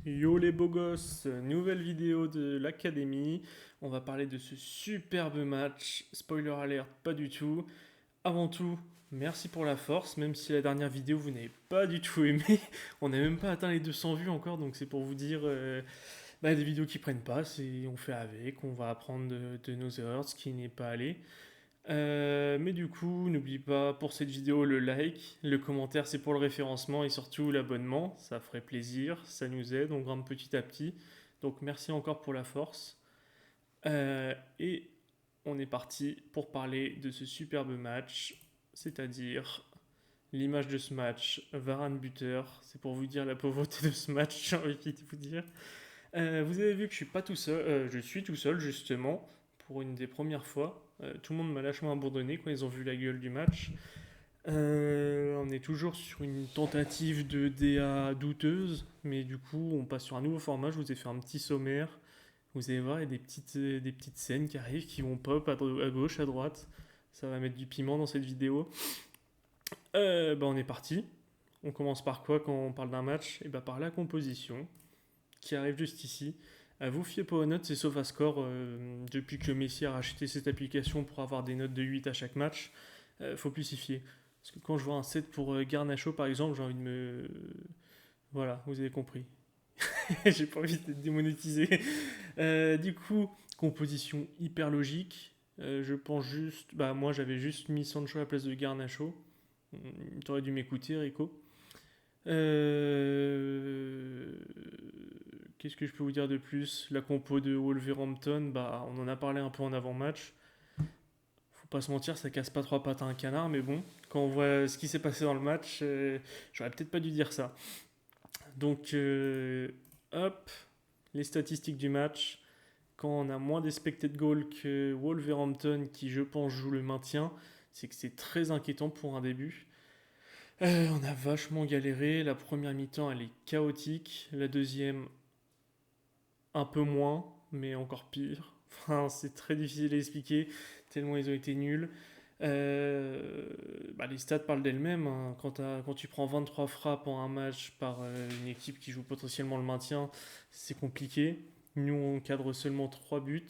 Yo les beaux gosses, nouvelle vidéo de l'académie. On va parler de ce superbe match. Spoiler alert, pas du tout. Avant tout, merci pour la force, même si la dernière vidéo vous n'avez pas du tout aimé. On n'a même pas atteint les 200 vues encore, donc c'est pour vous dire des vidéos qui prennent pas, on fait avec, on va apprendre de nos erreurs, ce qui n'est pas allé. Mais du coup, n'oublie pas pour cette vidéo le like, le commentaire c'est pour le référencement et surtout l'abonnement, ça ferait plaisir, ça nous aide, on grimpe petit à petit. Donc merci encore pour la force. Et on est parti pour parler de ce superbe match, c'est-à-dire l'image de ce match, Varane buteur, c'est pour vous dire la pauvreté de ce match, j'ai envie de vous dire. Vous avez vu que je suis pas tout seul, je suis tout seul justement pour une des premières fois. Tout le monde m'a lâchement abandonné quand ils ont vu la gueule du match. On est toujours sur une tentative de DA douteuse, mais du coup on passe sur un nouveau format. Je vous ai fait un petit sommaire. Vous allez voir, il y a des petites scènes qui arrivent, qui vont pop à gauche, à droite. Ça va mettre du piment dans cette vidéo. On est parti. On commence par quoi quand on parle d'un match? Et par la composition qui arrive juste ici. Vous fiez pas aux notes, c'est SofaScore. Depuis que Messi a racheté cette application pour avoir des notes de 8 à chaque match, faut plus s'y fier. Parce que quand je vois un 7 pour Garnacho par exemple, j'ai envie de me. Voilà, vous avez compris. J'ai pas envie d'être démonétisé. Du coup, composition hyper logique. Je pense juste. Bah, moi j'avais juste mis Sancho à la place de Garnacho. T'aurais dû m'écouter, Rico. Euh, Qu'est-ce que je peux vous dire de plus? La compo de Wolverhampton, bah, on en a parlé un peu en avant-match. Faut pas se mentir, ça casse pas trois pattes à un canard, mais bon, quand on voit ce qui s'est passé dans le match, j'aurais peut-être pas dû dire ça. Donc, hop, les statistiques du match. Quand on a moins d'expected goals que Wolverhampton, qui je pense joue le maintien, c'est que c'est très inquiétant pour un début. On a vachement galéré. La première mi-temps, elle est chaotique. La deuxième, un peu moins, mais encore pire. Enfin, c'est très difficile à expliquer, tellement ils ont été nuls. Les stats parlent d'elles-mêmes, hein. Quand tu prends 23 frappes en un match par une équipe qui joue potentiellement le maintien, c'est compliqué. Nous, on cadre seulement 3 buts.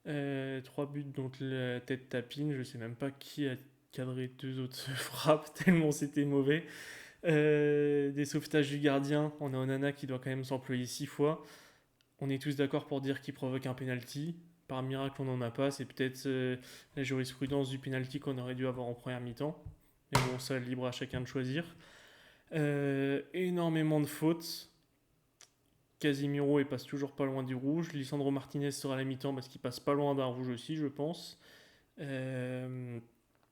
3 buts dont la tête tapine. Je sais même pas qui a cadré deux autres frappes, tellement c'était mauvais. Des sauvetages du gardien. On a Onana qui doit quand même s'employer 6 fois. On est tous d'accord pour dire qu'il provoque un penalty. Par miracle, on n'en a pas. C'est peut-être la jurisprudence du penalty qu'on aurait dû avoir en première mi-temps. Mais bon, ça, libre à chacun de choisir. Énormément de fautes. Casimiro, il passe toujours pas loin du rouge. Lisandro Martinez sera à la mi-temps parce qu'il passe pas loin d'un rouge aussi, je pense. Euh,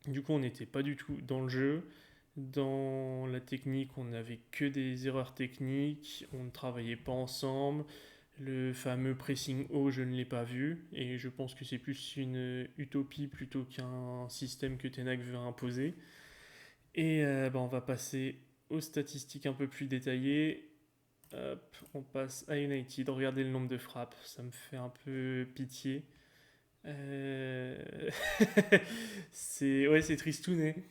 du coup, on n'était pas du tout dans le jeu. Dans la technique, on n'avait que des erreurs techniques. On ne travaillait pas ensemble. Le fameux pressing haut, je ne l'ai pas vu. Et je pense que c'est plus une utopie plutôt qu'un système que Tenac veut imposer. Et on va passer aux statistiques un peu plus détaillées. Hop, on passe à United. Regardez le nombre de frappes, ça me fait un peu pitié. Euh, c'est tristouné.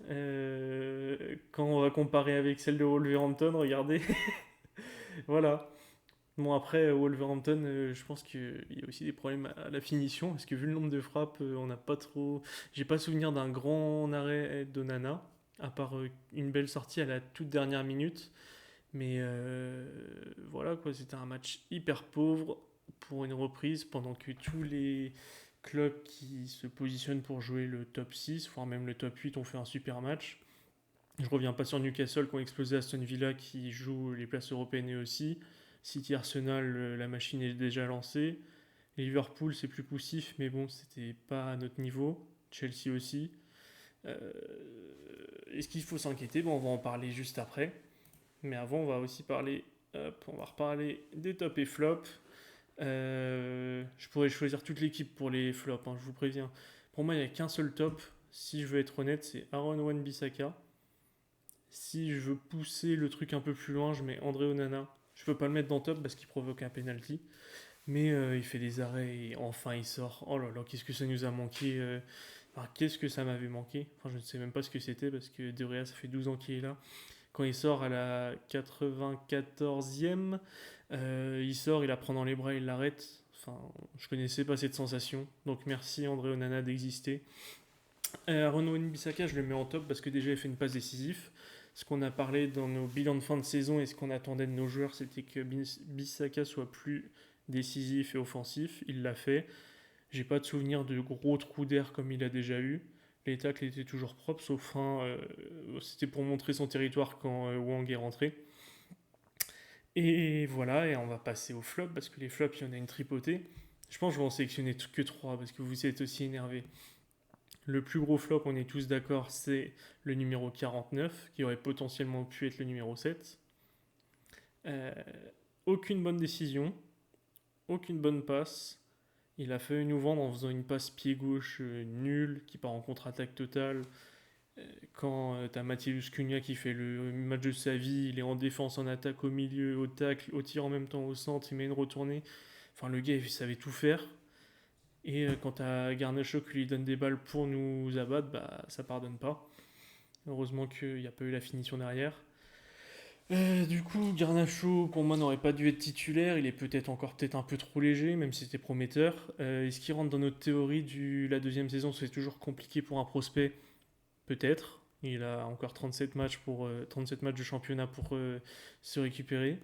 Quand on va comparer avec celle de Wolverhampton, regardez. Voilà. Bon, après, Wolverhampton, je pense qu'il y a aussi des problèmes à la finition, parce que vu le nombre de frappes, on n'a pas trop. J'ai pas souvenir d'un grand arrêt d'Onana, à part une belle sortie à la toute dernière minute. Mais voilà, quoi, c'était un match hyper pauvre pour une reprise, pendant que tous les clubs qui se positionnent pour jouer le top 6, voire même le top 8, ont fait un super match. Je reviens pas sur Newcastle qui ont explosé Aston Villa qui joue les places européennes aussi. City Arsenal, la machine est déjà lancée. Liverpool, c'est plus poussif, mais bon, c'était pas à notre niveau. Chelsea aussi. Euh, Est-ce qu'il faut s'inquiéter? Bon, on va en parler juste après. Mais avant, on va aussi parler. Hop, on va reparler des tops et flops. Je pourrais choisir toute l'équipe pour les flops, hein, je vous préviens. Pour moi, il n'y a qu'un seul top. Si je veux être honnête, c'est Aaron Wan-Bissaka. Si je veux pousser le truc un peu plus loin, je mets André Onana. Je peux pas le mettre dans top parce qu'il provoque un penalty. Mais il fait des arrêts et enfin il sort. Oh là là, qu'est-ce que ça nous a manqué. Enfin, qu'est-ce que ça m'avait manqué. Enfin, je ne sais même pas ce que c'était parce que De Gea, ça fait 12 ans qu'il est là. Quand il sort à la 94e, il sort, il la prend dans les bras, il l'arrête. Enfin, je connaissais pas cette sensation. Donc merci André Onana d'exister. Renaud Wan-Bissaka, je le mets en top parce que déjà il fait une passe décisive. Ce qu'on a parlé dans nos bilans de fin de saison et ce qu'on attendait de nos joueurs, c'était que Bissaka soit plus décisif et offensif. Il l'a fait. J'ai pas de souvenir de gros trous d'air comme il a déjà eu. Les tacles étaient toujours propres, sauf un. C'était pour montrer son territoire quand Wang est rentré. Et voilà, et on va passer aux flops parce que les flops, il y en a une tripotée. Je pense que je vais en sélectionner que 3 parce que vous êtes aussi énervés. Le plus gros flop, on est tous d'accord, c'est le numéro 49, qui aurait potentiellement pu être le numéro 7. Euh, Aucune bonne décision, aucune bonne passe. Il a failli nous vendre en faisant une passe pied gauche nulle, qui part en contre-attaque totale. Quand t'as Matheus Cunha qui fait le match de sa vie, il est en défense, en attaque, au milieu, au tacle, au tir en même temps, au centre, il met une retournée. Enfin, le gars, il savait tout faire. Et quand t'as Garnacho qui lui donne des balles pour nous abattre, bah ça pardonne pas. Heureusement qu'il n'y a pas eu la finition derrière. Du coup, Garnacho, pour moi, n'aurait pas dû être titulaire. Il est peut-être un peu trop léger, même si c'était prometteur. Est-ce qu'il rentre dans notre théorie de la deuxième saison? C'est toujours compliqué pour un prospect. Peut-être. Il a encore 37 matchs de championnat pour se récupérer.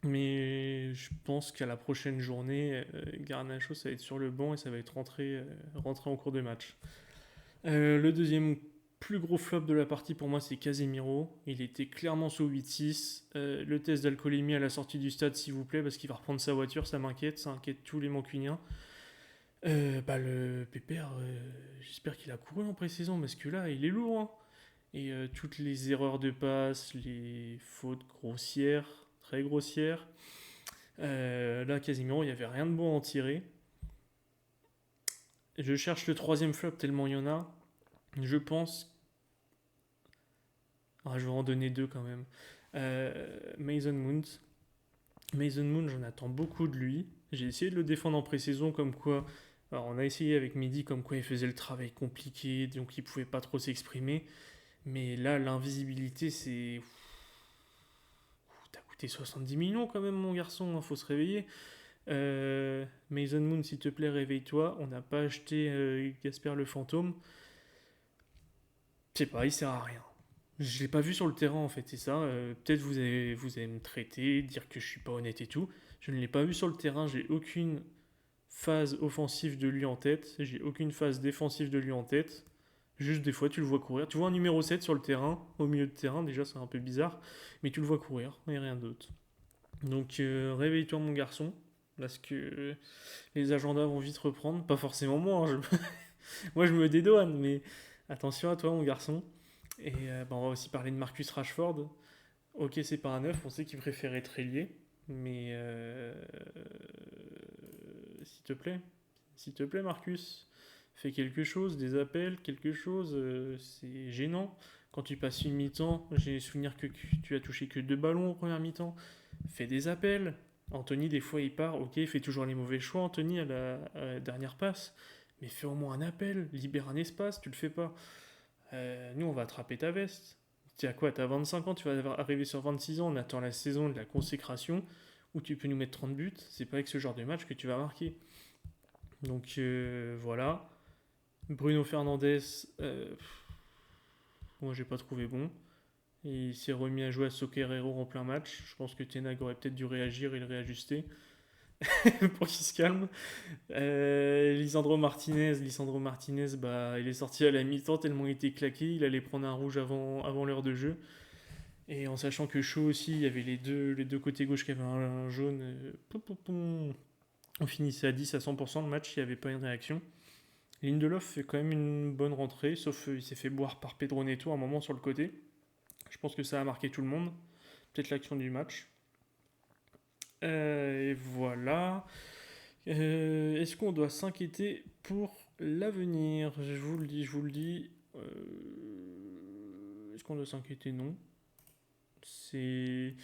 Mais je pense qu'à la prochaine journée, Garnacho, ça va être sur le banc et ça va être rentré en cours de match. Le deuxième plus gros flop de la partie pour moi, c'est Casemiro. Il était clairement sous 8-6. Le test d'alcoolémie à la sortie du stade, s'il vous plaît, parce qu'il va reprendre sa voiture, ça inquiète tous les mancuniens. Le Pépère, j'espère qu'il a couru en pré-saison parce que là, il est lourd. Hein. Et toutes les erreurs de passe, les fautes grossières, très grossières. Là, Casemiro, il n'y avait rien de bon à en tirer. Je cherche le troisième flop tellement il y en a. Je pense. Ah, je vais en donner 2 quand même. Mason Mount. Mason Mount, j'en attends beaucoup de lui. J'ai essayé de le défendre en pré-saison, comme quoi. Alors, on a essayé avec Mehdi, comme quoi il faisait le travail compliqué, donc il pouvait pas trop s'exprimer. Mais là, l'invisibilité, c'est. T'as coûté 70 millions quand même, mon garçon, hein, faut se réveiller. Mason Moon, s'il te plaît, réveille-toi. On n'a pas acheté Gasper le fantôme. Je sais pas, il sert à rien. Je l'ai pas vu sur le terrain en fait, c'est ça. Peut-être vous allez me traiter, dire que je suis pas honnête et tout. Je ne l'ai pas vu sur le terrain, j'ai aucune phase offensive de lui en tête, j'ai aucune phase défensive de lui en tête. Juste des fois tu le vois courir. Tu vois un numéro 7 sur le terrain, au milieu de terrain, déjà c'est un peu bizarre, mais tu le vois courir, et rien d'autre. Donc réveille-toi mon garçon, parce que les agendas vont vite reprendre. Pas forcément moi, hein, moi je me dédouane, mais attention à toi mon garçon. Et on va aussi parler de Marcus Rashford. Ok, c'est pas un neuf, on sait qu'il préfère être ailier, mais s'il te plaît Marcus, fais quelque chose, des appels, quelque chose, c'est gênant. Quand tu passes une mi-temps, j'ai souvenir que tu as touché que 2 ballons en première mi-temps, fais des appels. Anthony, des fois, il part, ok, il fait toujours les mauvais choix, Anthony, à la dernière passe, mais fais au moins un appel, libère un espace, tu le fais pas. Nous, on va attraper ta veste. Tu as quoi? T'as 25 ans, tu vas arriver sur 26 ans, on attend la saison de la consécration où tu peux nous mettre 30 buts. C'est pas avec ce genre de match que tu vas marquer. Donc voilà. Bruno Fernandes, moi j'ai pas trouvé bon. Il s'est remis à jouer à Sokerero en plein match. Je pense que Tenag aurait peut-être dû réagir et le réajuster pour qu'il se calme. Lisandro Martinez, bah, il est sorti à la mi-temps tellement il était claqué. Il allait prendre un rouge avant l'heure de jeu. Et en sachant que chaud aussi, il y avait les deux côtés gauche qui avaient un jaune. On finissait à 10 à 100% le match, il n'y avait pas une réaction. Lindelof fait quand même une bonne rentrée, sauf il s'est fait boire par Pedro Neto à un moment sur le côté. Je pense que ça a marqué tout le monde. Peut-être l'action du match. Et voilà. Est-ce qu'on doit s'inquiéter pour l'avenir? Je vous le dis. Est-ce qu'on doit s'inquiéter? Non. C'est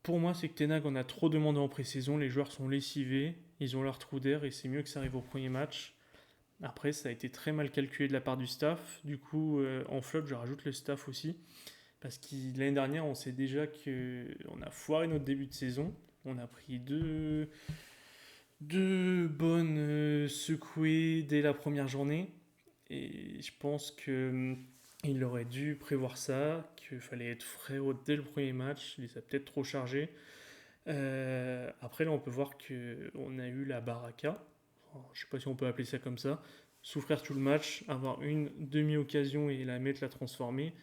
Pour moi, c'est que Tenag en a trop demandé en pré-saison. Les joueurs sont lessivés, ils ont leur trou d'air et c'est mieux que ça arrive au premier match. Après, ça a été très mal calculé de la part du staff. Du coup, en flop, je rajoute le staff aussi. Parce que l'année dernière, on sait déjà qu'on a foiré notre début de saison. On a pris deux bonnes secouées dès la première journée. Et je pense qu'il aurait dû prévoir ça, qu'il fallait être frais dès le premier match. Il les a peut-être trop chargés. Après, là, on peut voir qu'on a eu la baraka. Je sais pas si on peut appeler ça comme ça. Souffrir tout le match, avoir une demi-occasion et la transformer,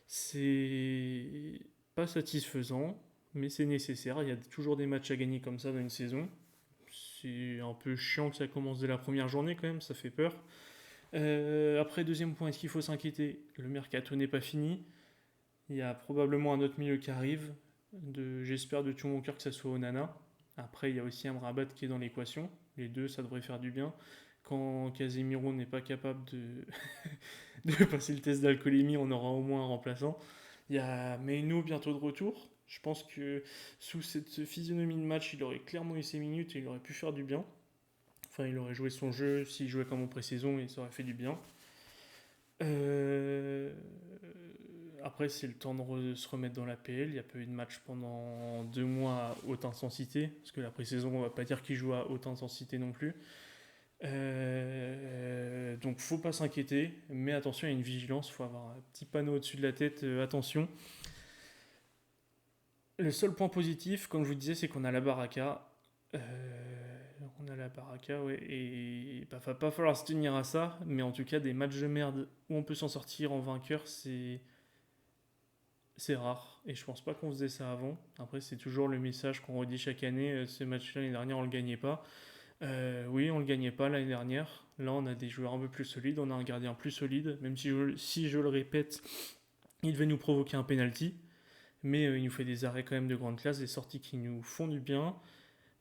c'est pas satisfaisant, mais c'est nécessaire. Il y a toujours des matchs à gagner comme ça dans une saison. C'est un peu chiant que ça commence dès la première journée quand même, ça fait peur. Après, deuxième point, est-ce qu'il faut s'inquiéter? Le mercato n'est pas fini. Il y a probablement un autre milieu qui arrive. J'espère de tout mon cœur que ça soit Onana. Après, il y a aussi Amrabat qui est dans l'équation. Les deux, ça devrait faire du bien. Quand Casemiro n'est pas capable de passer le test d'alcoolémie, on aura au moins un remplaçant. Il y a Meino bientôt de retour. Je pense que sous cette physionomie de match, il aurait clairement eu ses minutes et il aurait pu faire du bien. Enfin, il aurait joué son jeu s'il jouait comme en pré-saison et ça aurait fait du bien. Euh, Après, c'est le temps de se remettre dans la PL. Il n'y a pas eu de match pendant 2 mois à haute intensité. Parce que la pré-saison, on ne va pas dire qu'il joue à haute intensité non plus. Donc, faut pas s'inquiéter. Mais attention, il y a une vigilance. Il faut avoir un petit panneau au-dessus de la tête. Attention. Le seul point positif, comme je vous disais, c'est qu'on a la baraka. On a la baraka, ouais. Et va pas falloir se tenir à ça. Mais en tout cas, des matchs de merde où on peut s'en sortir en vainqueur, c'est rare, et je pense pas qu'on faisait ça avant. Après, c'est toujours le message qu'on redit chaque année. Ce match-là, l'année dernière, on le gagnait pas. Oui, on le gagnait pas l'année dernière. Là, on a des joueurs un peu plus solides, on a un gardien plus solide. Même si je le répète, il devait nous provoquer un penalty. Mais il nous fait des arrêts quand même de grande classe, des sorties qui nous font du bien.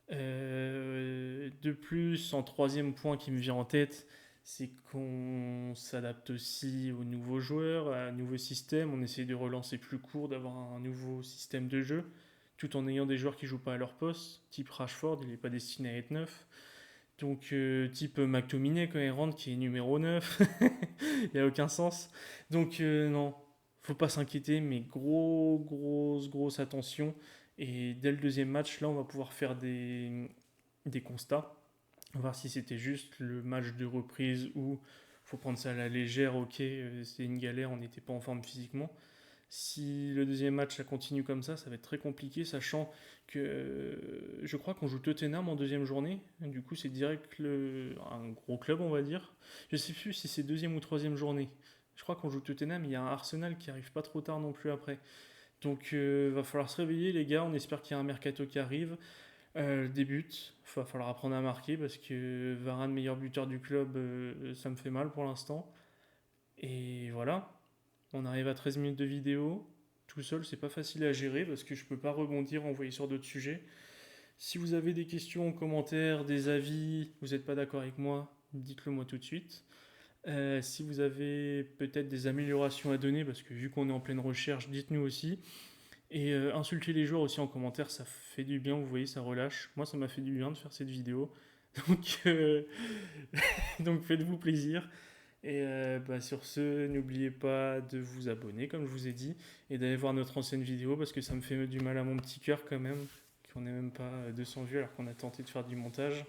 De plus, en troisième point qui me vient en tête, c'est qu'on s'adapte aussi aux nouveaux joueurs, à un nouveau système. On essaie de relancer plus court, d'avoir un nouveau système de jeu, tout en ayant des joueurs qui jouent pas à leur poste. Type Rashford, il n'est pas destiné à être neuf. Donc, type McTominay quand il rentre, qui est numéro 9, il n'y a aucun sens. Donc, non, faut pas s'inquiéter, mais grosse attention. Et dès le deuxième match, là, on va pouvoir faire des constats. Voir si c'était juste le match de reprise ou faut prendre ça à la légère, ok, c'est une galère, on n'était pas en forme physiquement. Si le deuxième match ça continue comme ça va être très compliqué, sachant que je crois qu'on joue Tottenham en deuxième journée. Du coup, c'est direct un gros club, on va dire. Je sais plus si c'est deuxième ou troisième journée. Je crois qu'on joue Tottenham, il y a un Arsenal qui arrive pas trop tard non plus après. Donc, va falloir se réveiller, les gars. On espère qu'il y a un mercato qui arrive. Des buts, il va falloir apprendre à marquer parce que Varane, meilleur buteur du club, ça me fait mal pour l'instant. Et voilà, on arrive à 13 minutes de vidéo. Tout seul, c'est pas facile à gérer parce que je peux pas rebondir, envoyer sur d'autres sujets. Si vous avez des questions, commentaires, des avis, vous n'êtes pas d'accord avec moi, dites-le moi tout de suite. Si vous avez peut-être des améliorations à donner, parce que vu qu'on est en pleine recherche, dites-nous aussi. Et insulter les joueurs aussi en commentaire, ça fait du bien, vous voyez, ça relâche. Moi, ça m'a fait du bien de faire cette vidéo. Donc, donc faites-vous plaisir. Et sur ce, n'oubliez pas de vous abonner, comme je vous ai dit, et d'aller voir notre ancienne vidéo, parce que ça me fait du mal à mon petit cœur quand même, qu'on n'ait même pas 200 vues alors qu'on a tenté de faire du montage.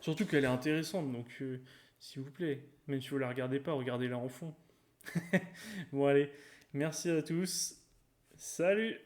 Surtout qu'elle est intéressante, donc s'il vous plaît, même si vous la regardez pas, regardez-la en fond. Bon allez, merci à tous, salut!